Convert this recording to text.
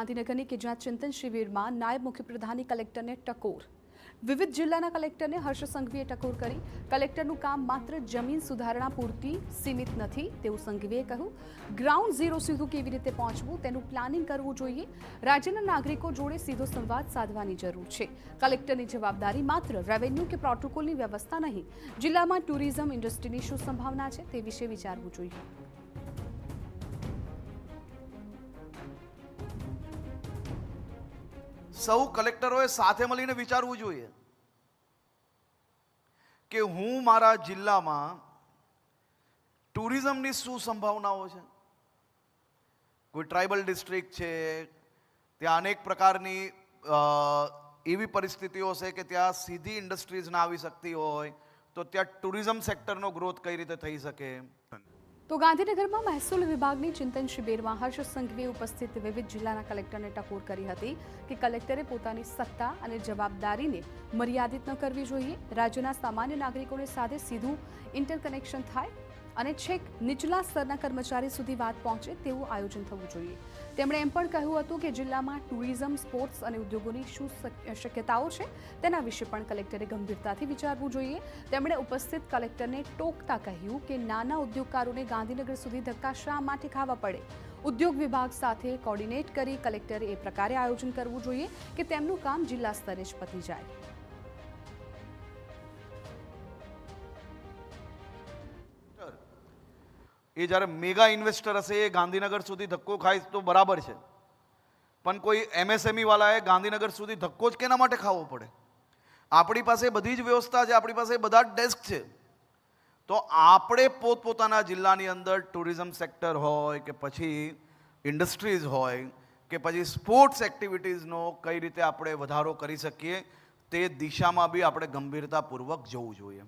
ગાંધીનગરની કે જ્યાં ચિંતન શિબિરમાં નાયબ મુખ્યપ્રધાને કલેક્ટરને ટકોર. વિવિધ જિલ્લાના કલેક્ટરને હર્ષ સંઘવીએ ટકોર કરી. કલેક્ટરનું કામ માત્ર જમીન સુધારણા પૂરતી સીમિત નથી તેવું સંઘવીએ કહ્યું. ગ્રાઉન્ડ ઝીરો સુધી કેવી રીતે પહોંચવું તેનું પ્લાનિંગ કરવું જોઈએ. રાજ્યના નાગરિકો જોડે સીધો સંવાદ સાધવાની જરૂર છે. કલેક્ટરની જવાબદારી માત્ર રેવન્યુ કે પ્રોટોકોલની વ્યવસ્થા નહીં, જિલ્લામાં ટુરિઝમ ઇન્ડસ્ટ્રીની શું સંભાવના છે તે વિશે વિચારવું જોઈએ. સૌ કલેક્ટરોએ સાથે મળીને વિચારવું જોઈએ કે હું મારા જિલ્લામાં ટુરિઝમની શું સંભાવનાઓ છે. કોઈ ટ્રાઇબલ ડિસ્ટ્રિક્ટ છે, ત્યાં અનેક પ્રકારની એવી પરિસ્થિતિઓ છે કે ત્યાં સીધી ઇન્ડસ્ટ્રીઝ ના આવી શકતી હોય, તો ત્યાં ટુરિઝમ સેક્ટરનો ગ્રોથ કઈ રીતે થઈ શકે. તો ગાંધીનગરમાં મહેસૂલ વિભાગની ચિંતન શિબિરમાં હર્ષ સંઘવીએ ઉપસ્થિત વિવિધ જિલ્લાના કલેક્ટરને ટકોર કરી હતી કે કલેક્ટરે પોતાની સત્તા અને જવાબદારીને મર્યાદિત ન કરવી જોઈએ. રાજ્યના સામાન્ય નાગરિકોને સાથે સીધું ઇન્ટરકનેક્શન થાય અને છેક નીચલા સ્તરના કર્મચારી સુધી વાત પહોંચે તેવું આયોજન થવું જોઈએ. તેમણે એમ પણ કહ્યું હતું કે જિલ્લામાં ટુરિઝમ, સ્પોર્ટ્સ અને ઉદ્યોગોની શું શક્યતાઓ છે તેના વિશે પણ કલેક્ટરે ગંભીરતાથી વિચારવું જોઈએ. તેમણે ઉપસ્થિત કલેક્ટરને ટોકતા કહ્યું કે નાના ઉદ્યોગકારોને ગાંધીનગર સુધી ધક્કા શા માટે ખાવા પડે. ઉદ્યોગ વિભાગ સાથે કોર્ડિનેટ કરી કલેક્ટરે એ પ્રકારે આયોજન કરવું જોઈએ કે તેમનું કામ જિલ્લા સ્તરે જ પતી જાય. એ જ્યારે મેગા ઇન્વેસ્ટર હશે એ ગાંધીનગર સુધી ધક્કો ખાય તો બરાબર છે, પણ કોઈ એમએસએમઈ વાળાએ ગાંધીનગર સુધી ધક્કો જ કેના માટે ખાવો પડે? આપણી પાસે બધી જ વ્યવસ્થા છે, આપણી પાસે બધા જ ડેસ્ક છે. તો આપણે પોતપોતાના જિલ્લાની અંદર ટુરિઝમ સેક્ટર હોય કે પછી ઇન્ડસ્ટ્રીઝ હોય કે પછી સ્પોર્ટ્સ એક્ટિવિટીઝનો કઈ રીતે આપણે વધારો કરી શકીએ તે દિશામાં બી આપણે ગંભીરતાપૂર્વક જવું જોઈએ.